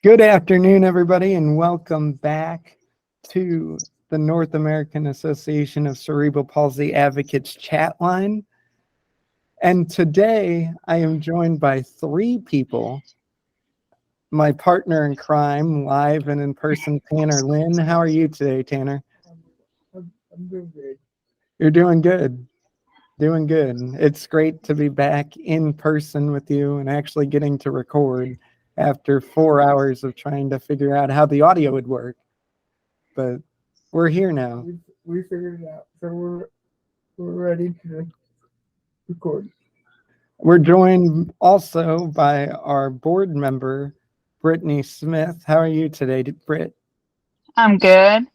Good afternoon, everybody, and welcome back to the North American Association of Cerebral Palsy Advocates Chatline. And today I am joined by three people. My partner in crime, live and in person, Tanner Lynn. How are you today, Tanner? I'm doing great. You're doing good. Doing good. It's great to be back in person with you and actually getting to record after 4 hours of trying to figure out how the audio would work. But we're here now. We figured it out, so we're ready to record. We're joined also by our board member, Brittany Smith. How are you today, Britt? I'm good.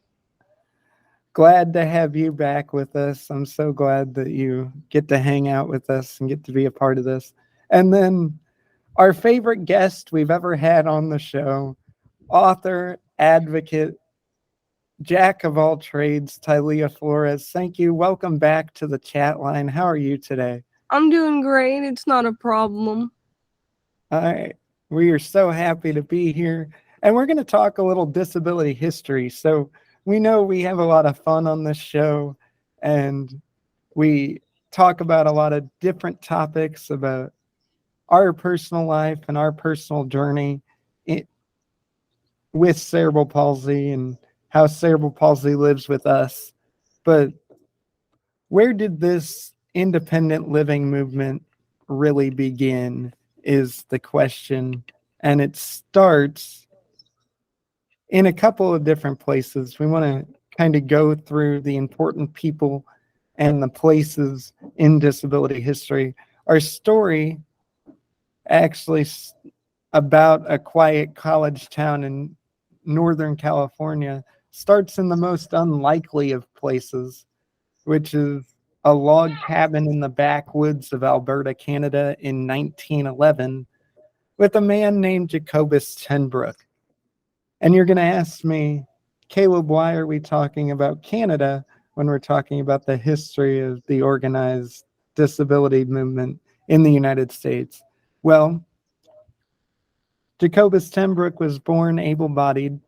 Glad to have you back with us. I'm so glad that you get to hang out with us and get to be a part of this. And then our favorite guest we've ever had on the show, author, advocate, jack of all trades, Tylia Flores. Thank you. Welcome back to the chat line. How are you today? I'm doing great. It's not a problem. All right. We are so happy to be here. And we're going to talk a little disability history. So we know we have a lot of fun on this show, and we talk about a lot of different topics about our personal life and our personal journey with cerebral palsy and how cerebral palsy lives with us. But where did this independent living movement really begin is the question. And it starts in a couple of different places. We want to kind of go through the important people and the places in disability history. Our story actually about a quiet college town in Northern California starts in the most unlikely of places, which is a log cabin in the backwoods of Alberta, Canada in 1911 with a man named Jacobus Tenbrook. And you're going to ask me, Caleb, why are we talking about Canada when we're talking about the history of the organized disability movement in the United States? Well, Jacobus Tenbrook was born able-bodied,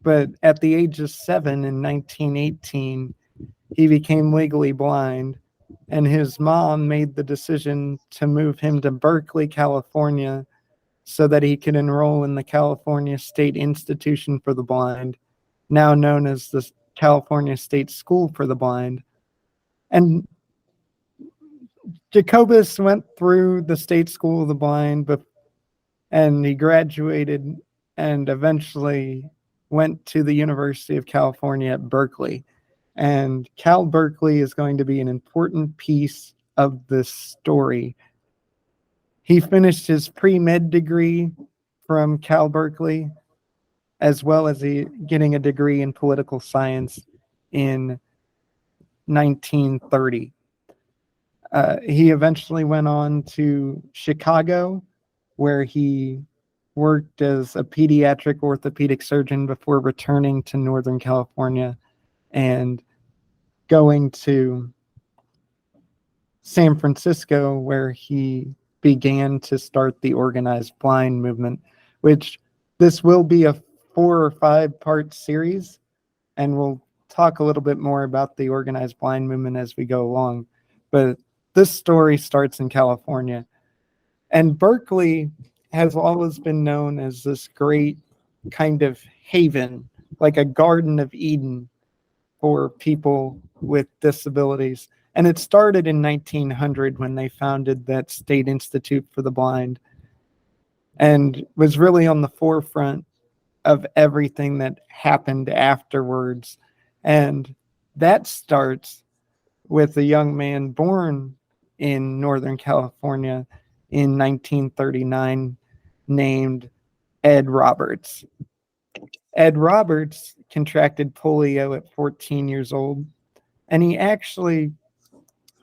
but at the age of 7 in 1918, he became legally blind, and his mom made the decision to move him to Berkeley, California, so that he could enroll in the California State Institution for the Blind, now known as the California State School for the Blind. And Jacobus went through the State School of the Blind, and he graduated and eventually went to the University of California at Berkeley. And Cal Berkeley is going to be an important piece of this story. He finished his pre-med degree from Cal Berkeley, as well as getting a degree in political science in 1930. He eventually went on to Chicago, where he worked as a pediatric orthopedic surgeon before returning to Northern California and going to San Francisco, where he began to start the organized blind movement, which this will be a 4 or 5 part series, and we'll talk a little bit more about the organized blind movement as we go along. But this story starts in California, and Berkeley has always been known as this great kind of haven, like a Garden of Eden for people with disabilities. And it started in 1900 when they founded that State Institute for the Blind, and was really on the forefront of everything that happened afterwards. And that starts with a young man born in Northern California in 1939 named Ed Roberts. Ed Roberts contracted polio at 14 years old, and he actually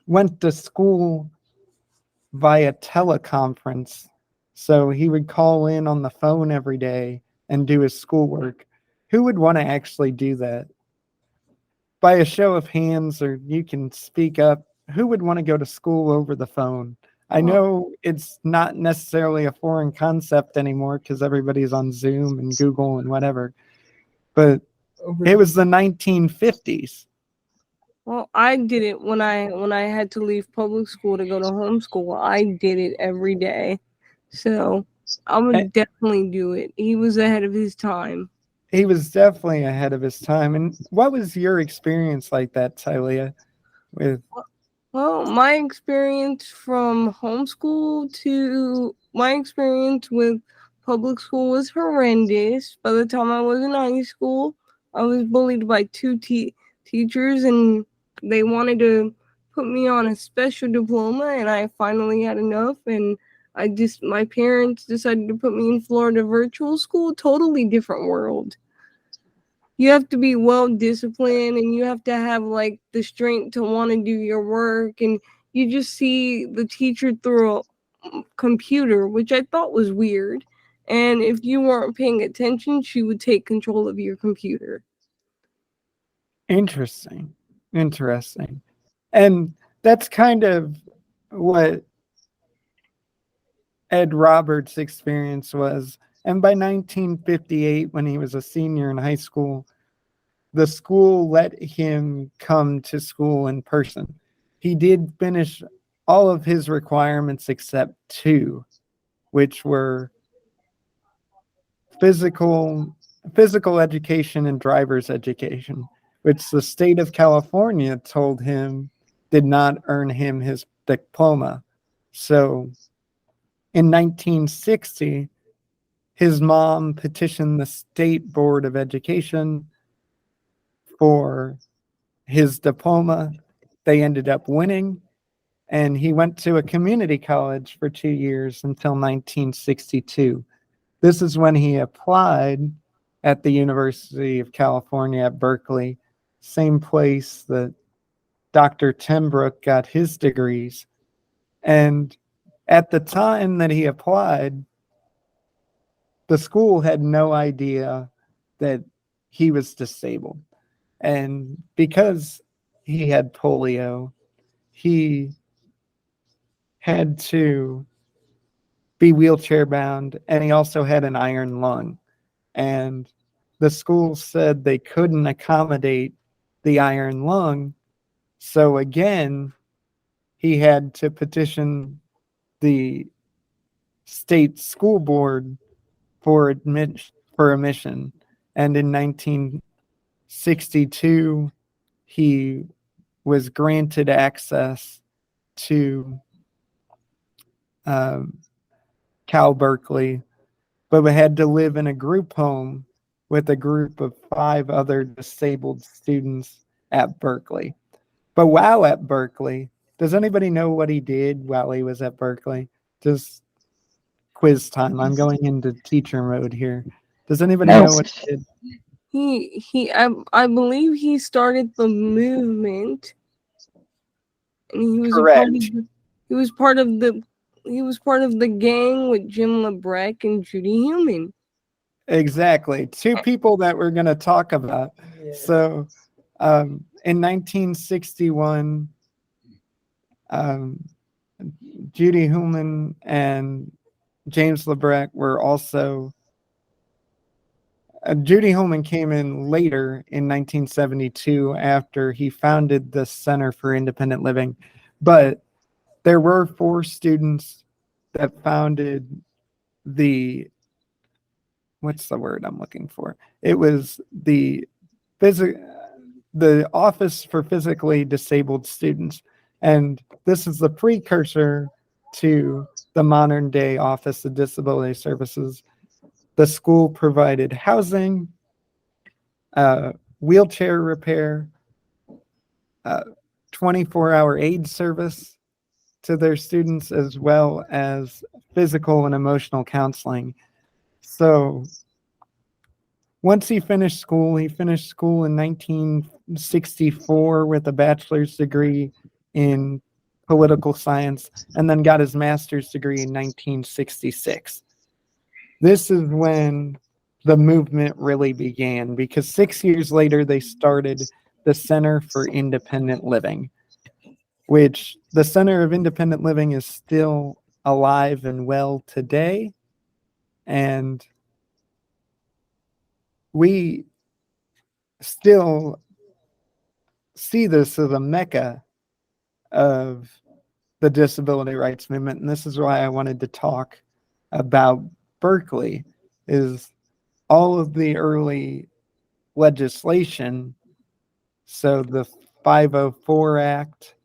went to school via teleconference. So he would call in on the phone every day and do his schoolwork. Who would want to actually do that? By a show of hands, or you can speak up, who would want to go to school over the phone? I know it's not necessarily a foreign concept anymore because everybody's on Zoom and Google and whatever, but it was the 1950s. Well, I did it when I had to leave public school to go to homeschool. I did it every day. So I would definitely do it. He was ahead of his time. He was definitely ahead of his time. And what was your experience like that, Tylia? With Well, my experience from homeschool to my experience with public school was horrendous. By the time I was in high school, I was bullied by two teachers, and they wanted to put me on a special diploma, and I finally had enough. And my parents decided to put me in Florida virtual school, totally different world. You have to be well disciplined, and you have to have like the strength to want to do your work, and you just see the teacher through a computer, which I thought was weird. And if you weren't paying attention, she would take control of your computer. interesting. And that's kind of what Ed Roberts' experience was. And by 1958, when he was a senior in high school, the school let him come to school in person. He did finish all of his requirements except two, which were physical education and driver's education, which the state of California told him did not earn him his diploma. So in 1960, his mom petitioned the State Board of Education for his diploma. They ended up winning, and he went to a community college for 2 years until 1962. This is when he applied at the University of California at Berkeley, same place that Dr. Timbrook got his degrees. And at the time that he applied, the school had no idea that he was disabled. And because he had polio, he had to be wheelchair bound, and he also had an iron lung. And the school said they couldn't accommodate the iron lung. So again, he had to petition the state school board for admission. And in 1962, he was granted access to Cal Berkeley, but we had to live in a group home with a group of 5 other disabled students at Berkeley. But while at Berkeley, does anybody know what he did while he was at Berkeley? Just quiz time. I'm going into teacher mode here. Does anybody know what he did? I believe he started the movement, and he was Correct. he was part of the gang with Jim LeBrecq and Judy Heumann. Exactly. 2 people that we're going to talk about. Yeah. So in 1961, Judy Heumann and James LeBrecq were also. Judy Heumann came in later in 1972 after he founded the Center for Independent Living. But there were 4 students that founded the, what's the word I'm looking for? It was the Office for Physically Disabled Students. And this is the precursor to the modern day Office of Disability Services. The school provided housing, wheelchair repair, 24-hour aid service to their students, as well as physical and emotional counseling. So once he finished school in 1964 with a bachelor's degree in political science, and then got his master's degree in 1966. This is when the movement really began, because 6 years later, they started the Center for Independent Living. which the Center of Independent Living is still alive and well today. And we still see this as a mecca of the disability rights movement. And this is why I wanted to talk about Berkeley, is all of the early legislation. So the 504 Act,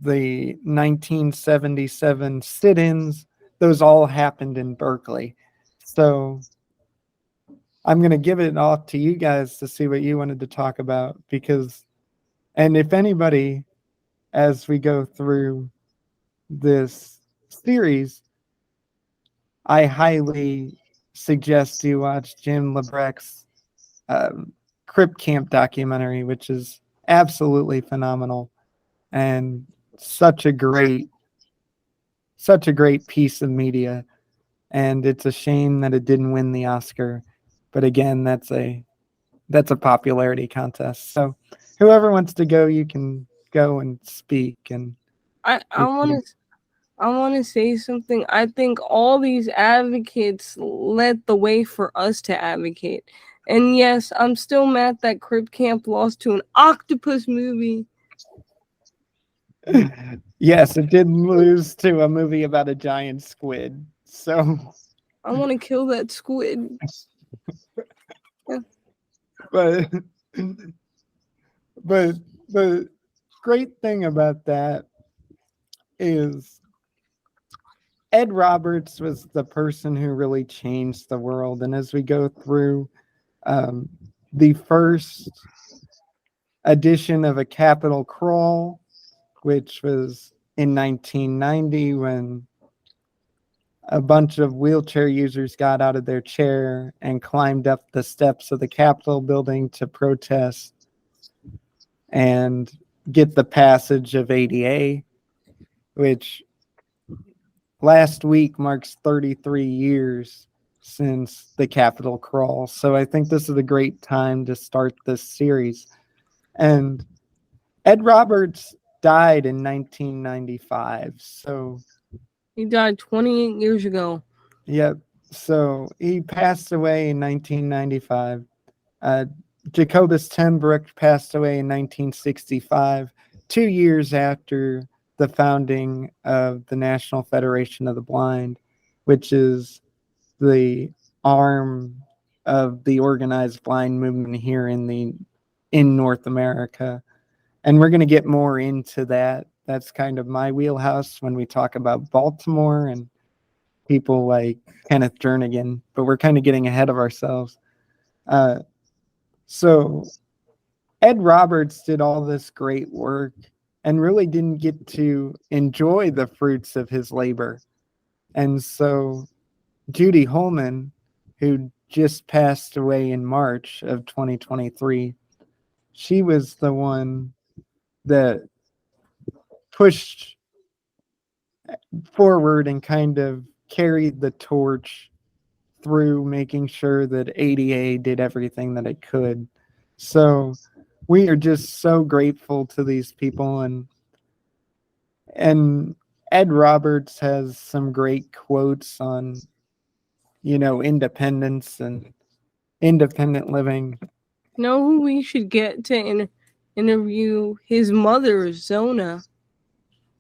the 1977 sit-ins, those all happened in Berkeley. So I'm going to give it off to you guys to see what you wanted to talk about, because, and if anybody, as we go through this series, I highly suggest you watch Jim Lebrecht's Crip Camp documentary, which is absolutely phenomenal and such a great piece of media. And it's a shame that it didn't win the Oscar, but again, that's a popularity contest. So whoever wants to go, you can go and speak. And I want to say something. I think all these advocates led the way for us to advocate. And yes, I'm still mad that Crip Camp lost to an octopus movie. yes, it did lose to a movie about a giant squid. So I want to kill that squid. but the great thing about that is Ed Roberts was the person who really changed the world. And as we go through the first edition of A Capital Crawl, which was in 1990, when a bunch of wheelchair users got out of their chair and climbed up the steps of the Capitol building to protest and get the passage of ADA, which last week marks 33 years since the Capitol Crawl. So I think this is a great time to start this series. And Ed Roberts died in 1995. So He died 28 years ago. yep. So he passed away in 1995. Jacobus Tenbrook passed away in 1965, 2 years after the founding of the National Federation of the Blind, which is the arm of the organized blind movement here in North America. And we're going to get more into that. That's kind of my wheelhouse when we talk about Baltimore and people like Kenneth Jernigan, but we're kind of getting ahead of ourselves. So Ed Roberts did all this great work and really didn't get to enjoy the fruits of his labor. And so Judy Holman, who just passed away in March of 2023, she was the one that pushed forward and kind of carried the torch through making sure that ADA did everything that it could. So we are just so grateful to these people, and Ed Roberts has some great quotes on, independence and independent living. Know who we should get to interview? His mother, Zona.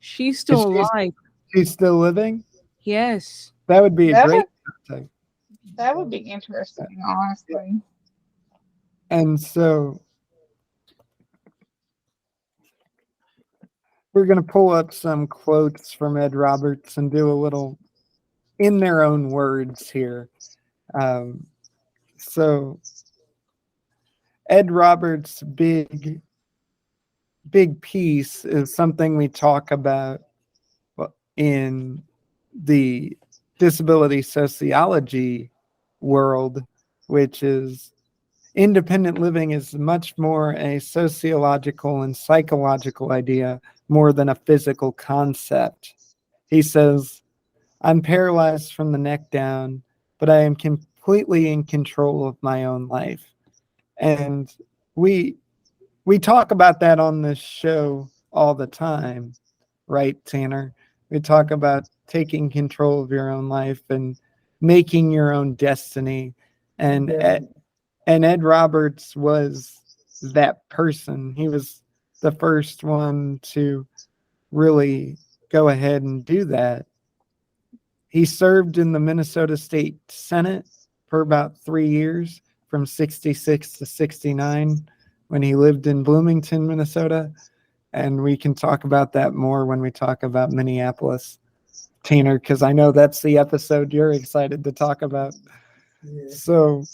She's still alive. She's still living? Yes. That would be a great contact. That would be interesting, honestly. And so we're going to pull up some quotes from Ed Roberts and do a little in their own words here. So Ed Roberts' big piece is something we talk about in the disability sociology world, which is independent living is much more a sociological and psychological idea more than a physical concept. He says, I'm paralyzed from the neck down, but I am completely in control of my own life. And we talk about that on this show all the time, right, Tanner? We talk about taking control of your own life and making your own destiny. And Yeah. Ed Roberts was that person. He was the first one to really go ahead and do that. He served in the Minnesota State Senate for about 3 years, from 66 to 69, when he lived in Bloomington, Minnesota. And we can talk about that more when we talk about Minneapolis, Tanner, because I know that's the episode you're excited to talk about. Yeah. So,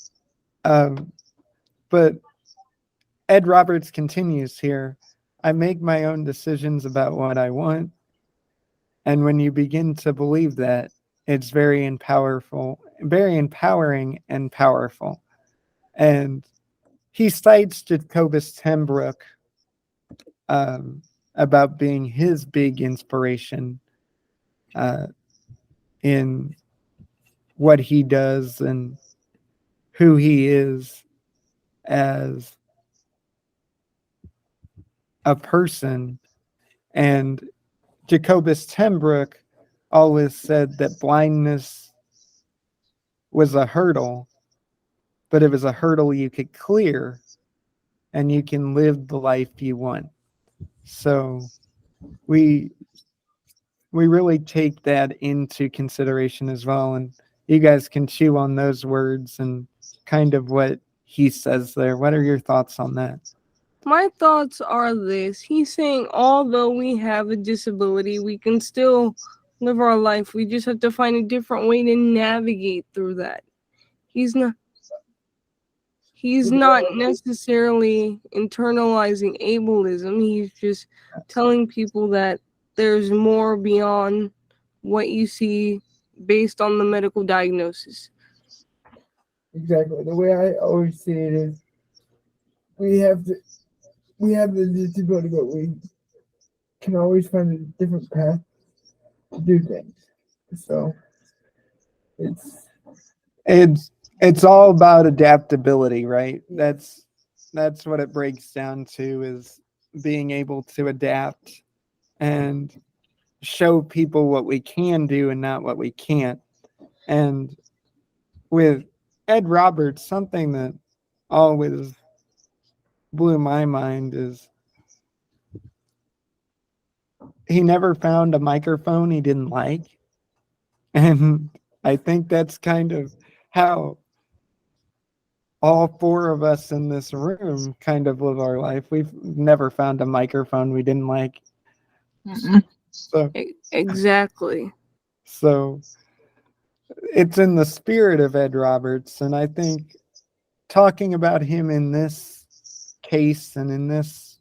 but Ed Roberts continues here. I make my own decisions about what I want. And when you begin to believe that, it's very empowering and powerful. And he cites Jacobus Tenbrook about being his big inspiration in what he does and who he is as a person. And Jacobus Tenbrook always said that blindness was a hurdle, but it was a hurdle you could clear and you can live the life you want. So we really take that into consideration as well. And you guys can chew on those words and kind of what he says there. What are your thoughts on that? My thoughts are this. He's saying although we have a disability, we can still live our life. We just have to find a different way to navigate through that. He's not necessarily internalizing ableism. He's just telling people that there's more beyond what you see based on the medical diagnosis. Exactly. The way I always see it is we have the disability, but we can always find a different path to do things. So It's all about adaptability, right? That's what it breaks down to, is being able to adapt and show people what we can do and not what we can't. And with Ed Roberts, something that always blew my mind is he never found a microphone he didn't like. And I think that's kind of how all four of us in this room kind of live our life. We've never found a microphone we didn't like. Mm-mm. Exactly. So it's in the spirit of Ed Roberts. And I think talking about him in this case and in this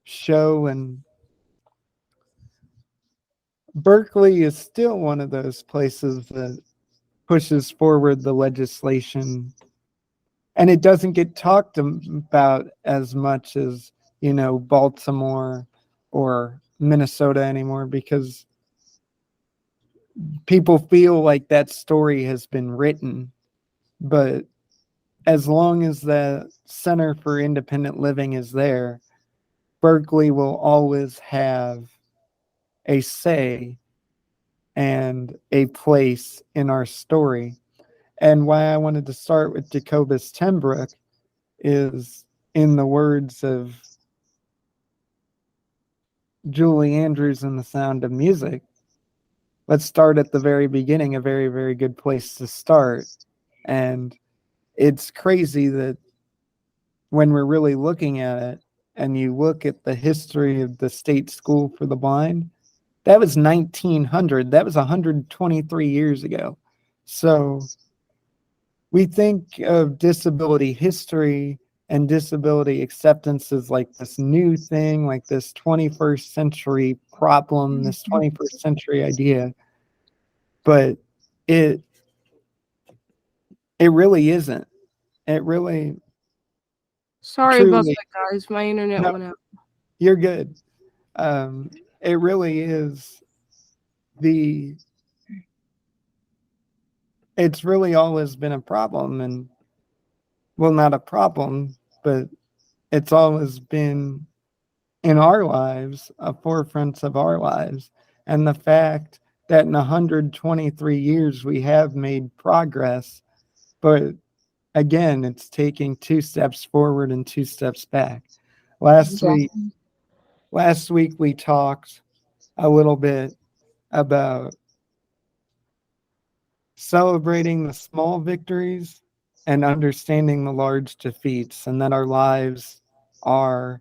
show, and Berkeley is still one of those places that pushes forward the legislation, and it doesn't get talked about as much as, Baltimore or Minnesota anymore, because people feel like that story has been written. But as long as the Center for Independent Living is there, Berkeley will always have a say and a place in our story. And why I wanted to start with Jacobus Tenbrook is, in the words of Julie Andrews in The Sound of Music, let's start at the very beginning, a very, very good place to start. And it's crazy that when we're really looking at it, and you look at the history of the state school for the blind, that was 1900. That was 123 years ago. So we think of disability history and disability acceptance as like this new thing, like this 21st century problem, this 21st century idea. But it really isn't. It really, Sorry about truly, that, guys. My internet no, went out. you're good. It really is it's really always been a problem, and, well, not a problem, but it's always been in our lives, forefronts of our lives, and the fact that in 123 years we have made progress, but again, it's taking 2 steps forward and 2 steps back. Last week, Exactly. last week we talked a little bit about celebrating the small victories and understanding the large defeats, and that our lives are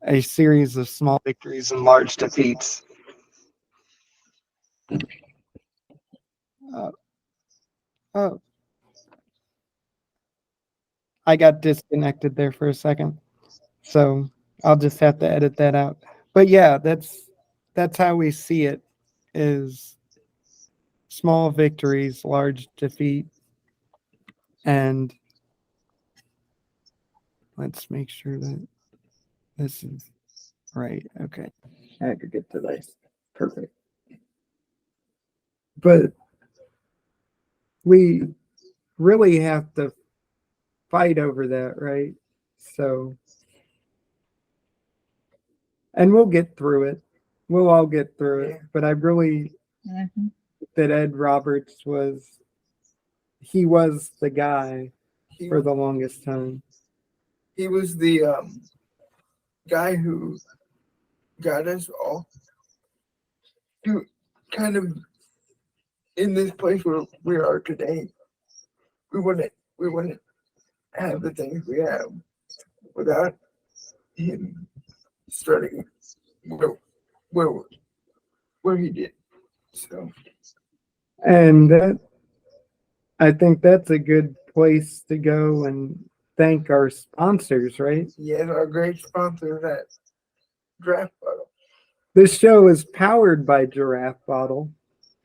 a series of small victories and large defeats. Uh, oh, I got disconnected there for a second, so I'll just have to edit that out. But yeah, that's how we see it: is small victories, large defeat, and let's make sure that this is right. Okay, I had to get to this. Perfect. But we really have to fight over that, right? So, and we'll get through it. We'll all get through it. But I really Hmm. that Ed Roberts he was the guy He, for the longest time. he was the guy who got us all to kind of in this place where we are today. We wouldn't have the things we have without him starting where, where he did. So And I think that's a good place to go and thank our sponsors, right? yes, our great sponsor that draft bottle. This show is powered by Giraffe Bottle.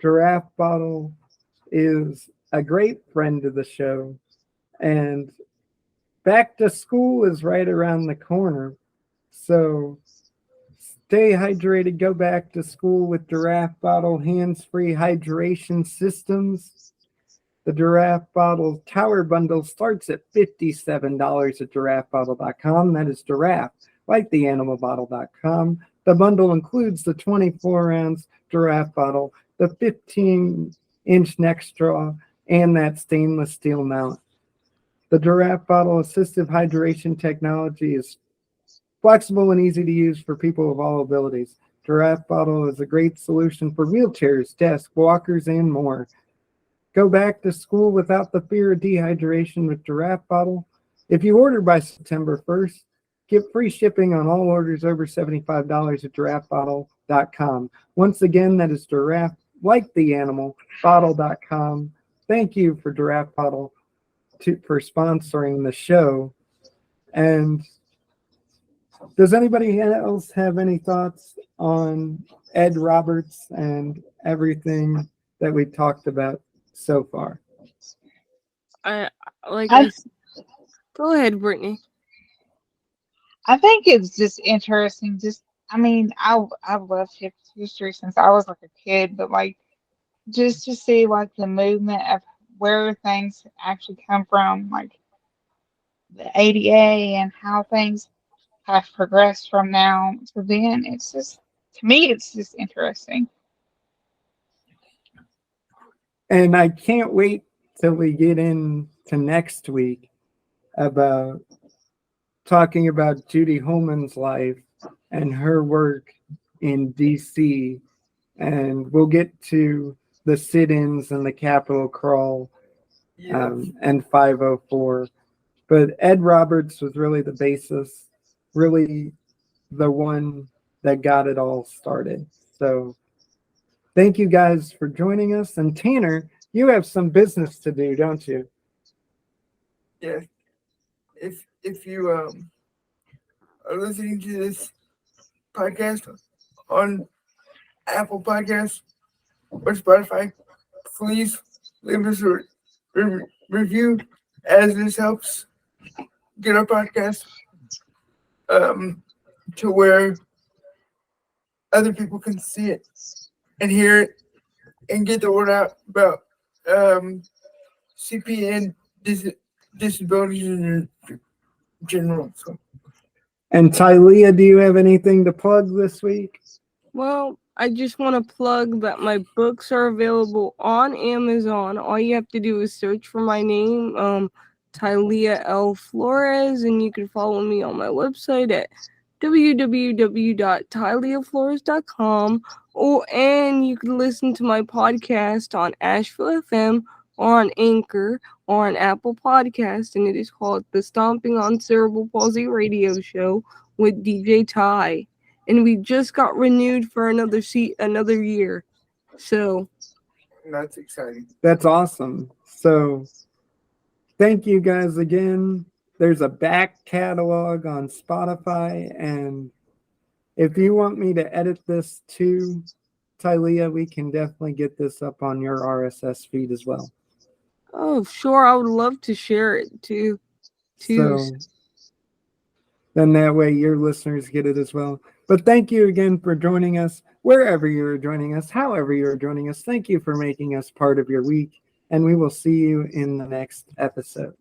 Giraffe Bottle is a great friend of the show, and back to school is right around the corner. So stay hydrated, go back to school with Giraffe Bottle hands-free hydration systems. The Giraffe Bottle Tower Bundle starts at $57 at giraffebottle.com. That is giraffe, like the animalbottle.com. The bundle includes the 24-ounce Giraffe Bottle, the 15-inch neck straw, and that stainless steel mount. The Giraffe Bottle assistive hydration technology is flexible and easy to use for people of all abilities. Giraffe Bottle is a great solution for wheelchairs, desks, walkers, and more. Go back to school without the fear of dehydration with Giraffe Bottle. If you order by September 1st, get free shipping on all orders over $75 at giraffebottle.com. Once again, that is giraffe, like the animal, bottle.com. Thank you for Giraffe Bottle for sponsoring the show. And does anybody else have any thoughts on Ed Roberts and everything that we talked about so far? I I go ahead, Brittany. I think it's just interesting. Just I mean, I've loved history since I was like a kid, but like just to see like the movement of where things actually come from, like the ADA and how things have progressed from now to then. It's just to me, it's just interesting. And I can't wait till we get into next week about talking about Judy Holman's life and her work in DC. And we'll get to the sit-ins and the Capitol crawl and 504. But Ed Roberts was really the basis, really the one that got it all started. So thank you guys for joining us. And Tanner, you have some business to do, don't you? yes, if you are listening to this podcast on Apple Podcasts or Spotify, please leave us a review, as this helps get our podcast to where other people can see it and hear it and get the word out about CPN disabilities in general. So. And Tylia, do you have anything to plug this week? Well, I just want to plug that my books are available on Amazon. All you have to do is search for my name, Tylia L. Flores, and you can follow me on my website at www.tyliaflores.com, and you can listen to my podcast on Asheville FM or on Anchor or on Apple Podcast, and it is called The Stomping on Cerebral Palsy Radio Show with DJ Ty. And we just got renewed for another year. So That's exciting. That's awesome. So thank you guys again. There's a back catalog on Spotify, and if you want me to edit this too, Tylia, we can definitely get this up on your RSS feed as well. oh sure, I would love to share it too. So then that way your listeners get it as well. But thank you again for joining us, wherever you're joining us, however you're joining us. Thank you for making us part of your week, and we will see you in the next episode.